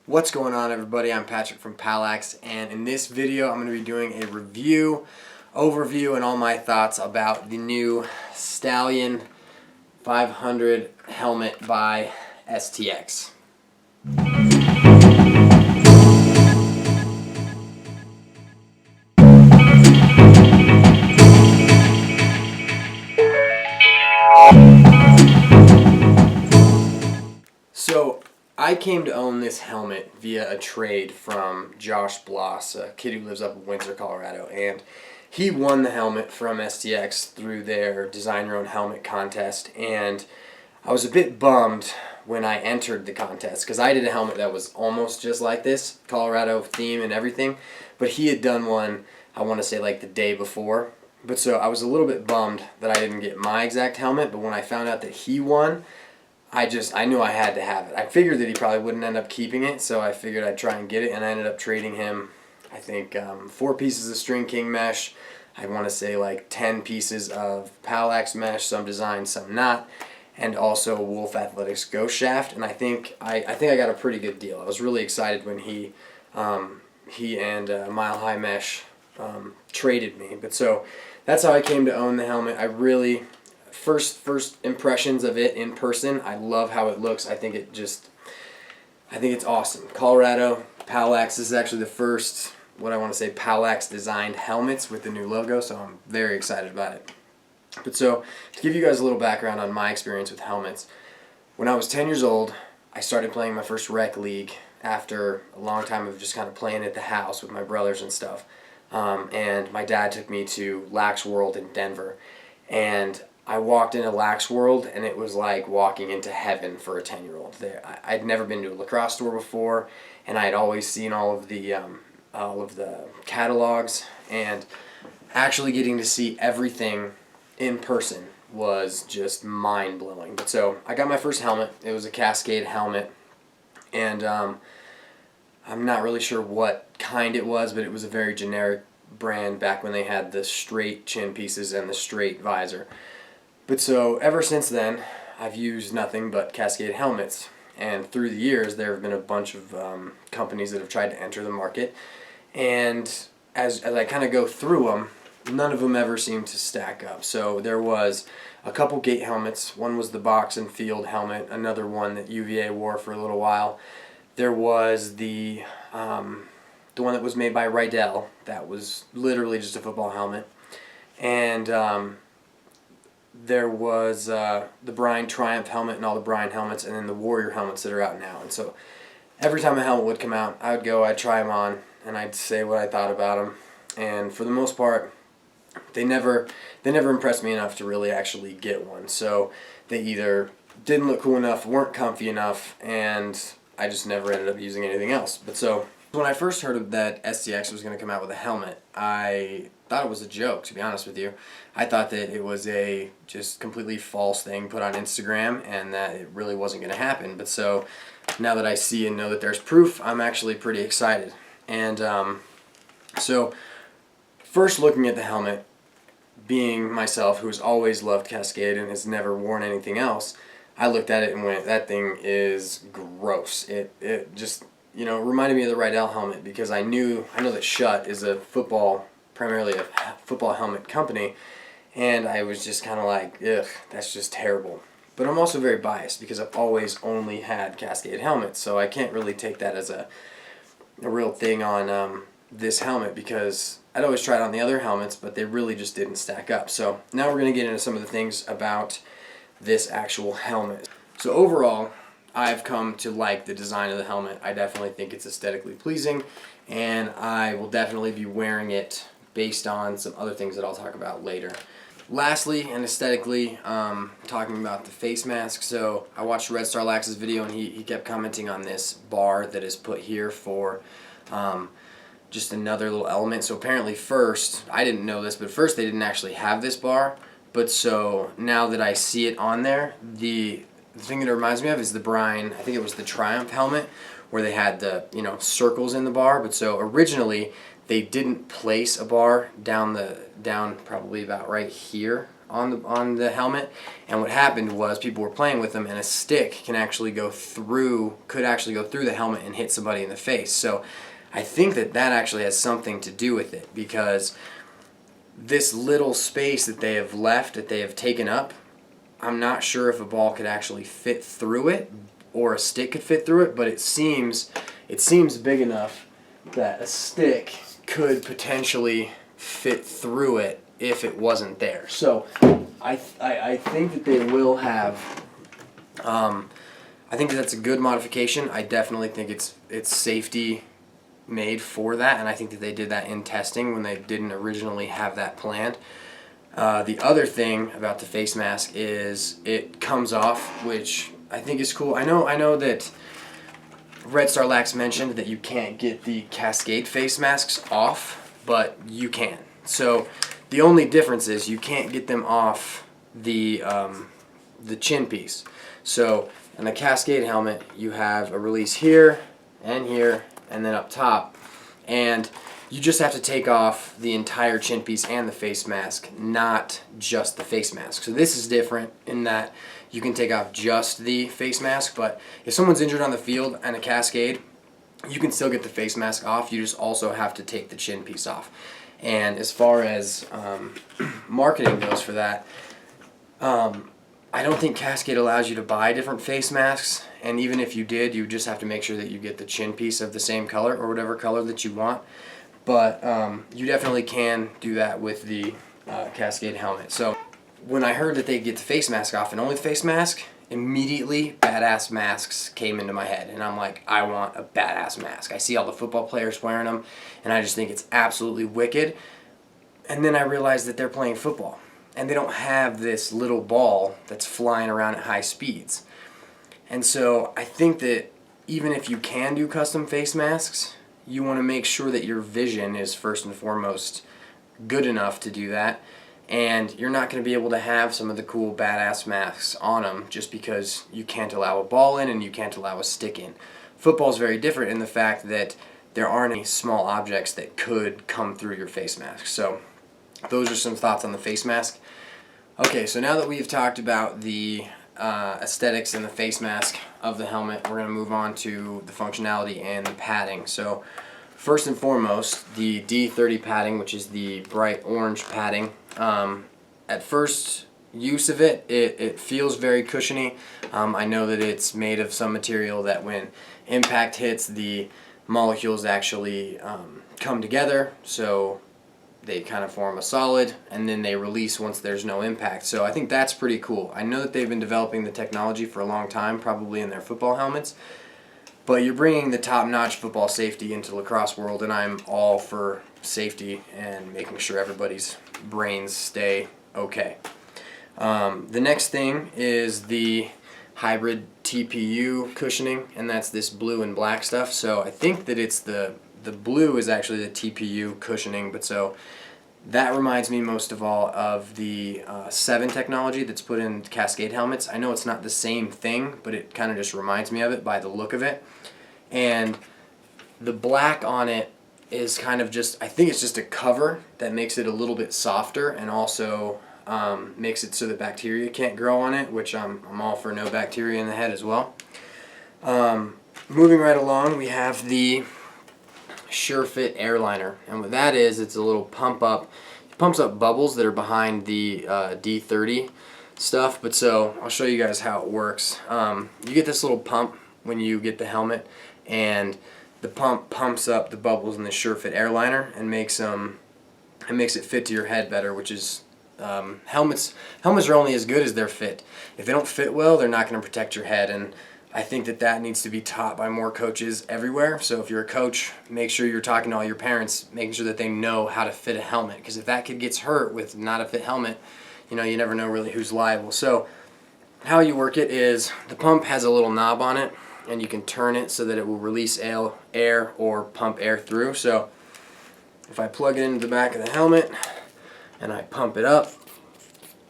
What's going on, everybody? I'm Patrick from POWLAX, and in this video I'm going to be doing a review, overview, and all my thoughts about the new Stallion 500 helmet by STX. So I came to own this helmet via a trade from Josh Bloss, a kid who lives up in Windsor, Colorado, and he won the helmet from STX through their Design Your Own Helmet contest, and I was a bit bummed when I entered the contest because I did a helmet that was almost just like this, Colorado theme and everything, but he had done one, I want to say like the day before. But so I was a little bit bummed that I didn't get my exact helmet, but when I found out that he won, I knew I had to have it. I figured that he probably wouldn't end up keeping it, so I figured I'd try and get it, and I ended up trading him, I think, 4 pieces of String King mesh. I want to say like 10 pieces of POWLAX mesh, some designed, some not, and also Wolf Athletics Ghost Shaft. And I think I got a pretty good deal. I was really excited when he and Mile High Mesh traded me. But so that's how I came to own the helmet. I really first impressions of it in person, I love how it looks. I think it's awesome. Colorado POWLAX, this is actually the first, what I want to say, POWLAX designed helmets with the new logo, so I'm very excited about it. But so, to give you guys a little background on my experience with helmets, when I was 10 years old, I started playing my first rec league after a long time of just kind of playing at the house with my brothers and stuff. And my dad took me to Lax World in Denver, and I walked into Lax World, and it was like walking into heaven for a 10-year-old. I'd never been to a Lacrosse store before, and I had always seen all of the catalogs, and actually getting to see everything in person was just mind-blowing. But so I got my first helmet. It was a Cascade helmet, and I'm not really sure what kind it was, but it was a very generic brand back when they had the straight chin pieces and the straight visor. But so ever since then, I've used nothing but Cascade helmets, and through the years there have been a bunch of companies that have tried to enter the market, and as I kind of go through them, none of them ever seem to stack up. So there was a couple gate helmets. One was the Box and Field helmet, another one that UVA wore for a little while. There was the one that was made by Rydell, that was literally just a football helmet, and there was the Brine Triumph helmet and all the Brine helmets, and then the Warrior helmets that are out now. And so every time a helmet would come out, I would go, I'd try them on, and I'd say what I thought about them. And for the most part, they never impressed me enough to really actually get one. So they either didn't look cool enough, weren't comfy enough, and I just never ended up using anything else. But so when I first heard that STX was going to come out with a helmet, I thought it was a joke, to be honest with you. I thought that it was a just completely false thing put on Instagram and that it really wasn't going to happen. But so now that I see and know that there's proof, I'm actually pretty excited. And so first looking at the helmet, being myself who's always loved Cascade and has never worn anything else, I looked at it and went, that thing is gross. It just, you know, it reminded me of the Rydell helmet because I know that Schutt is primarily a football helmet company, and I was just kind of like, ugh, that's just terrible. But I'm also very biased because I've always only had Cascade helmets, so I can't really take that as a real thing on this helmet because I'd always tried on the other helmets, but they really just didn't stack up. So now we're going to get into some of the things about this actual helmet. So overall, I've come to like the design of the helmet. I definitely think it's aesthetically pleasing, and I will definitely be wearing it based on some other things that I'll talk about later. Lastly, and aesthetically, talking about the face mask. So I watched Red Star Lax's video, and he kept commenting on this bar that is put here for just another little element. So apparently first, I didn't know this, but first they didn't actually have this bar. But so now that I see it on there, the thing that it reminds me of is the Brine, I think it was the Triumph helmet, where they had the, you know, circles in the bar. But so originally they didn't place a bar down probably about right here on the helmet, and what happened was people were playing with them, and a stick could actually go through the helmet and hit somebody in the face. So I think that actually has something to do with it, because this little space that they have left, that they have taken up, I'm not sure if a ball could actually fit through it or a stick could fit through it, but it seems big enough that a stick could potentially fit through it if it wasn't there. So I think that they will have, I think that that's a good modification. I definitely think it's safety made for that, and I think that they did that in testing when they didn't originally have that planned. The other thing about the face mask is it comes off, which I think is cool. I know that Red Star Lax mentioned that you can't get the Cascade face masks off, but you can. So the only difference is you can't get them off the chin piece. So in the Cascade helmet, you have a release here, and then up top, and you just have to take off the entire chin piece and the face mask, not just the face mask. So this is different in that you can take off just the face mask, but if someone's injured on the field and a Cascade, you can still get the face mask off. You just also have to take the chin piece off. And as far as marketing goes for that, I don't think Cascade allows you to buy different face masks, and even if you did, you just have to make sure that you get the chin piece of the same color or whatever color that you want. But you definitely can do that with the Cascade helmet. So when I heard that they get the face mask off and only the face mask, immediately badass masks came into my head, and I'm like, I want a badass mask. I see all the football players wearing them, and I just think it's absolutely wicked. And then I realized that they're playing football, and they don't have this little ball that's flying around at high speeds. And so I think that even if you can do custom face masks, you want to make sure that your vision is first and foremost good enough to do that. And you're not going to be able to have some of the cool badass masks on them just because you can't allow a ball in and you can't allow a stick in. Football is very different in the fact that there aren't any small objects that could come through your face mask. So those are some thoughts on the face mask. Okay, so now that we've talked about the aesthetics and the face mask of the helmet, we're going to move on to the functionality and the padding. So first and foremost, the D30 padding, which is the bright orange padding. At first use of it, it feels very cushiony. I know that it's made of some material that when impact hits, the molecules actually come together, so they kind of form a solid, and then they release once there's no impact. So I think that's pretty cool. I know that they've been developing the technology for a long time, probably in their football helmets, but you're bringing the top-notch football safety into the lacrosse world, and I'm all for safety and making sure everybody's brains stay okay. The next thing is the hybrid TPU cushioning, and that's this blue and black stuff. So I think that it's the blue is actually the TPU cushioning, but so that reminds me most of all of the 7 technology that's put in Cascade helmets. I know it's not the same thing, but it kind of just reminds me of it by the look of it. And the black on it is kind of just, I think it's just a cover that makes it a little bit softer, and also makes it so that bacteria can't grow on it, which I'm all for no bacteria in the head as well. Moving right along, we have the SureFit airliner, and what that is, it's a little pump up. It pumps up bubbles that are behind the D30 stuff. But so I'll show you guys how it works. You get this little pump when you get the helmet, and the pump pumps up the bubbles in the SureFit airliner and makes it fit to your head better, which is helmets are only as good as their fit. If they don't fit well, they're not going to protect your head, and I think that needs to be taught by more coaches everywhere. So if you're a coach, make sure you're talking to all your parents, making sure that they know how to fit a helmet, because if that kid gets hurt with not a fit helmet, you never know really who's liable. So how you work it is the pump has a little knob on it, and you can turn it so that it will release air or pump air through. So if I plug it into the back of the helmet and I pump it up,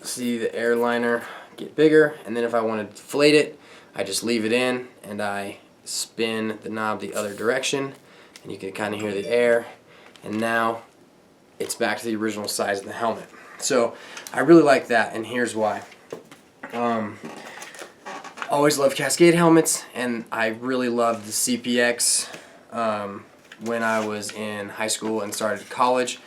see the airliner get bigger, and then if I want to deflate it, I just leave it in and I spin the knob the other direction, and you can kind of hear the air, and now it's back to the original size of the helmet. So I really like that, and here's why. Always loved Cascade helmets, and I really loved the CPX when I was in high school and started college.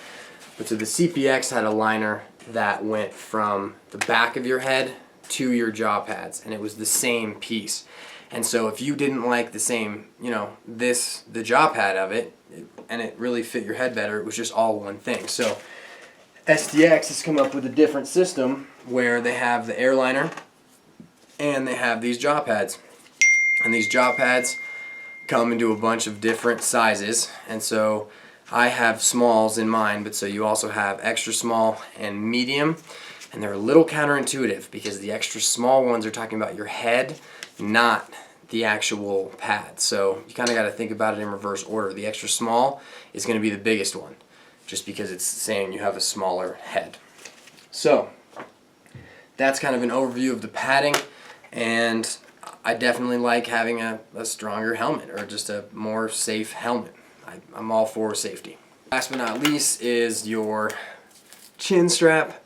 But so the CPX had a liner that went from the back of your head to your jaw pads, and it was the same piece. And so if you didn't like the same, the jaw pad of it, and it really fit your head better, it was just all one thing. So STX has come up with a different system where they have the airliner and they have these jaw pads. And these jaw pads come into a bunch of different sizes, and so I have smalls in mine, but so you also have extra small and medium, and they're a little counterintuitive because the extra small ones are talking about your head, not the actual pad. So you kind of got to think about it in reverse order. The extra small is going to be the biggest one, just because it's saying you have a smaller head. So that's kind of an overview of the padding, and I definitely like having a stronger helmet, or just a more safe helmet. I'm all for safety. Last but not least is your chin strap,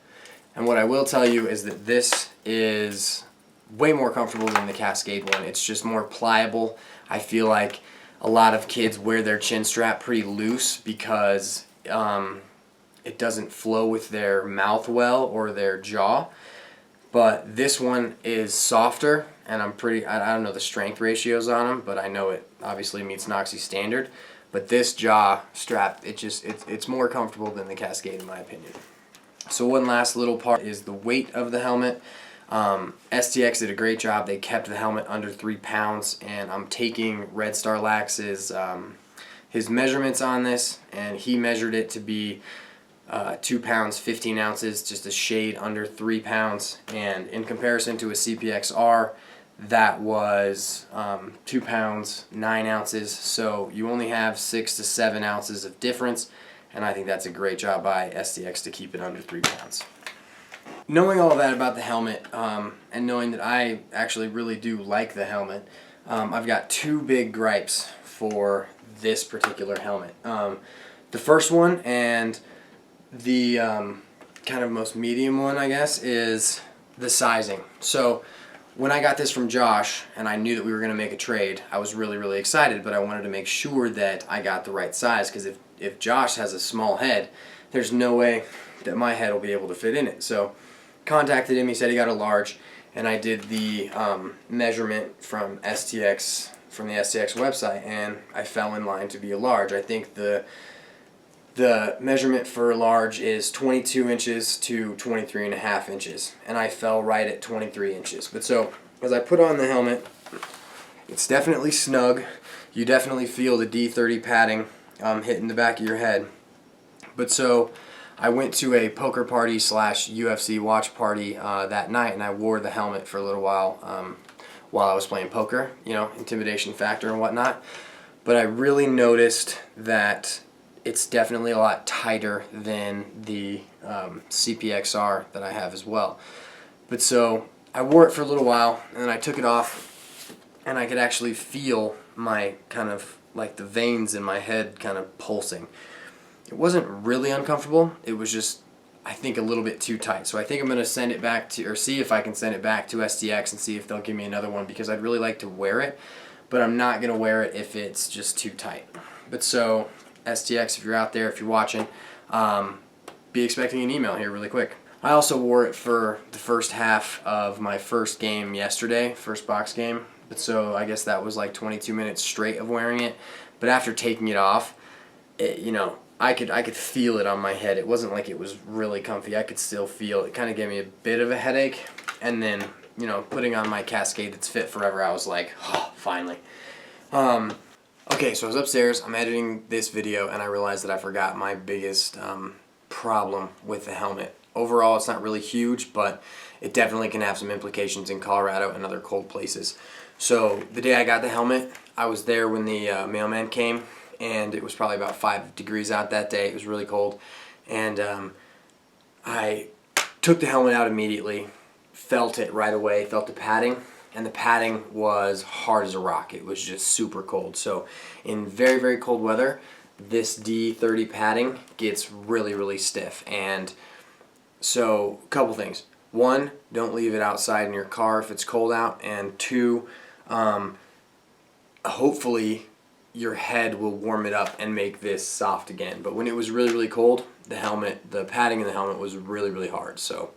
and what I will tell you is that this is way more comfortable than the Cascade one. It's just more pliable. I feel like a lot of kids wear their chin strap pretty loose because it doesn't flow with their mouth well or their jaw. But this one is softer, and I don't know the strength ratios on them, but I know it obviously meets NOXI standard. But this jaw strap, it's more comfortable than the Cascade in my opinion. So one last little part is the weight of the helmet. STX did a great job. They kept the helmet under 3 pounds, and I'm taking Red Star Lax's his measurements on this, and he measured it to be 2 pounds 15 ounces, just a shade under 3 pounds, and in comparison to a CPXR, that was 2 pounds 9 ounces, so you only have 6 to 7 ounces of difference, and I think that's a great job by STX to keep it under 3 pounds. Knowing all that about the helmet, and knowing that I actually really do like the helmet, I've got 2 big gripes for this particular helmet. The first one, and the kind of most medium one, I guess, is the sizing. So when I got this from Josh and I knew that we were going to make a trade, I was really, really excited, but I wanted to make sure that I got the right size, because if Josh has a small head, there's no way that my head will be able to fit in it. So contacted him, he said he got a large, and I did the measurement from the STX website, and I fell in line to be a large. I think the measurement for large is 22 inches to 23.5 inches, and I fell right at 23 inches. But so, as I put on the helmet, it's definitely snug. You definitely feel the D30 padding hitting the back of your head. But so, I went to a poker party / UFC watch party that night, and I wore the helmet for a little while I was playing poker, intimidation factor and whatnot. But I really noticed that it's definitely a lot tighter than the CPXR that I have as well. But so I wore it for a little while, and then I took it off, and I could actually feel my kind of like the veins in my head kind of pulsing. It wasn't really uncomfortable. It was just, I think, a little bit too tight. So I think I'm going to send it back to, or see if I can send it back to STX and see if they'll give me another one, because I'd really like to wear it, but I'm not going to wear it if it's just too tight. But so STX, if you're out there, if you're watching, be expecting an email here really quick. I also wore it for the first half of my first game yesterday, first box game. But so I guess that was like 22 minutes straight of wearing it. But after taking it off, I could feel it on my head. It wasn't like it was really comfy. I could still feel it. It kind of gave me a bit of a headache. And then, putting on my Cascade that's fit forever, I was like, oh, finally. Okay, so I was upstairs, I'm editing this video, and I realized that I forgot my biggest problem with the helmet. Overall, it's not really huge, but it definitely can have some implications in Colorado and other cold places. So the day I got the helmet, I was there when the mailman came, and it was probably about 5 degrees out that day. It was really cold, and I took the helmet out immediately, felt it right away, felt the padding, and the padding was hard as a rock. It was just super cold. So in very, very cold weather, this D30 padding gets really, really stiff. And So a couple things. One, don't leave it outside in your car if it's cold out, and two, hopefully your head will warm it up and make this soft again. But when it was really, really cold, the padding in the helmet was really, really hard. So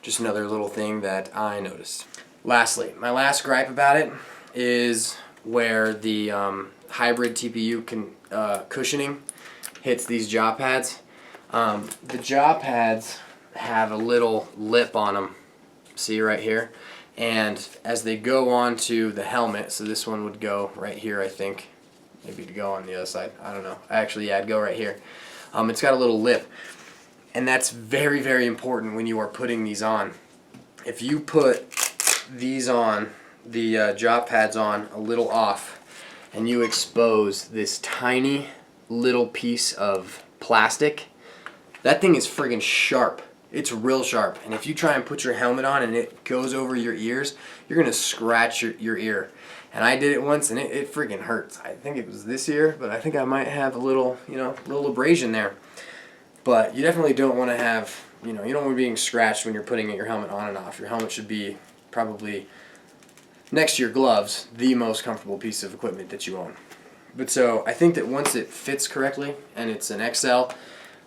just another little thing that I noticed. Lastly, my last gripe about it is where the hybrid TPU cushioning hits these jaw pads. The jaw pads have a little lip on them, see right here, and as they go onto the helmet, so this one would go right here, I think, maybe to go on the other side, I don't know, actually yeah, it'd go right here. It's got a little lip, and that's very, very important when you are putting these on. If you put these on, the jaw pads on a little off, and you expose this tiny little piece of plastic, that thing is friggin' sharp. It's real sharp, and if you try and put your helmet on and it goes over your ears, you're gonna scratch your ear. And I did it once, and it friggin' hurts. I think it was this ear, but I think I might have a little, little abrasion there. But you definitely don't want to have, you don't want to be being scratched when you're putting your helmet on and off. Your helmet should be probably next to your gloves the most comfortable piece of equipment that you own. But so I think that once it fits correctly and it's an XL,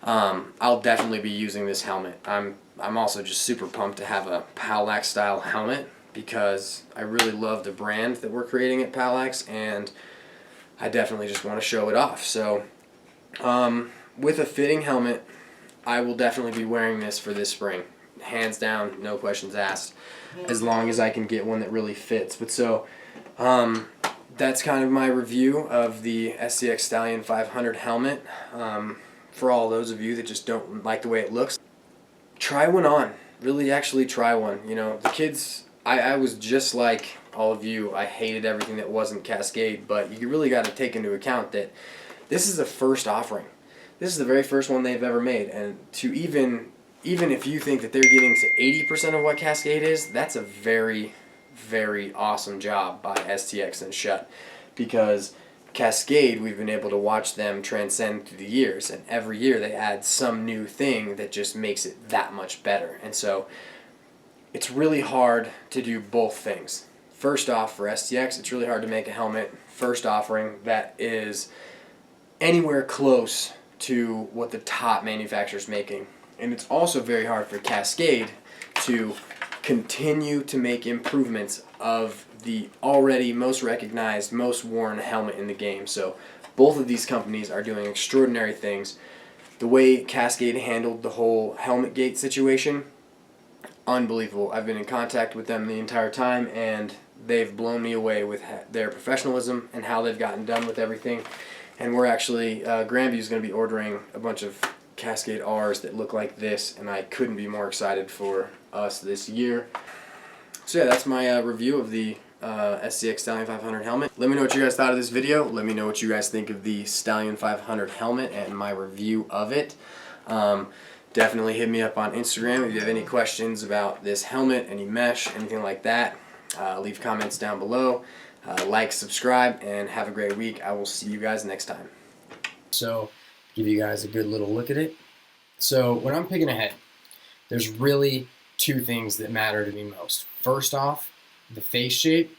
I'll definitely be using this helmet. I'm also just super pumped to have a POWLAX style helmet because I really love the brand that we're creating at POWLAX, and I definitely just want to show it off. So with a fitting helmet, I will definitely be wearing this for this spring. Hands down, no questions asked, as long as I can get one that really fits. But so that's kind of my review of the STX Stallion 500 helmet. For all those of you that just don't like the way it looks, try one on. Really actually try one. The kids, I was just like all of you. I hated everything that wasn't Cascade, but you really got to take into account that this is a first offering. This is the very first one they've ever made, and to even if you think that they're getting to 80% of what Cascade is, that's a very, very awesome job by STX and Shutt, because Cascade, we've been able to watch them transcend through the years, and every year they add some new thing that just makes it that much better. And so it's really hard to do both things. First off, for STX, it's really hard to make a helmet first offering that is anywhere close to what the top manufacturer's making. And it's also very hard for Cascade to continue to make improvements of the already most recognized, most worn helmet in the game. So both of these companies are doing extraordinary things. The way Cascade handled the whole helmet gate situation, unbelievable. I've been in contact with them the entire time, and they've blown me away with their professionalism and how they've gotten done with everything. And we're actually, Grandview is going to be ordering a bunch of Cascade R's that look like this, and I couldn't be more excited for us this year. So yeah, that's my review of the STX Stallion 500 helmet. Let me know what you guys thought of this video. Let me know what you guys think of the Stallion 500 helmet and my review of it. Definitely hit me up on Instagram if you have any questions about this helmet, any mesh, anything like that. Leave comments down below. Like, subscribe, and have a great week. I will see you guys next time. So, give you guys a good little look at it. So, when I'm picking a head, there's really two things that matter to me most. First off, the face shape,